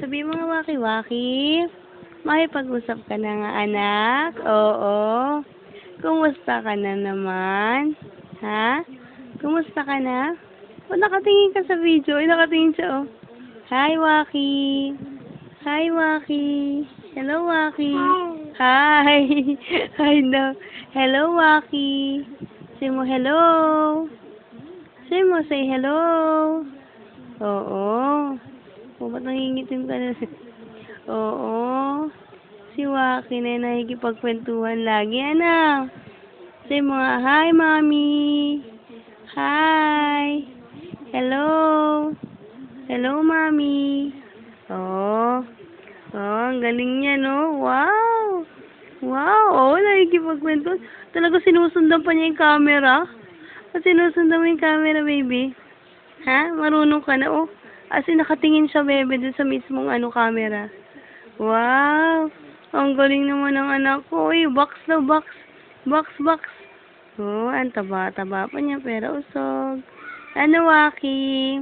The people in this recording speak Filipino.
Sabi mo nga, Waki-Waki. Makipag-usap ka na nga, anak. Oo. Kumusta ka na naman? Ha? Kumusta ka na? O, nakatingin ka sa video. Ay, nakatingin siya, oh. Hi, Waki. Hi, Waki. Hello, Waki. Hi. Hi, no. Hello, Waki. Say mo hello. Say hello. Oo. O, ba't nangingitim ka na? Oo. Si Waki na nakikipagkwentuhan lagi, anak. Say mo nga, hi, Mommy. Hi. Hello. Hello, Mommy. Oh. Oh, ang galing niya, no? Wow. Wow. Oh, nakikipagkwentuhan. Talaga sinusundan pa niya yung camera. Sinusundan mo yung camera, baby. Ha? Marunong ka na, oh. As in, nakatingin siya, bebe, dun sa mismong camera. Wow! Ang galing naman ng anak ko. Uy, box daw, box. Box, box. Oh, ang taba-taba pa niya, pero usog. Ano, Waki?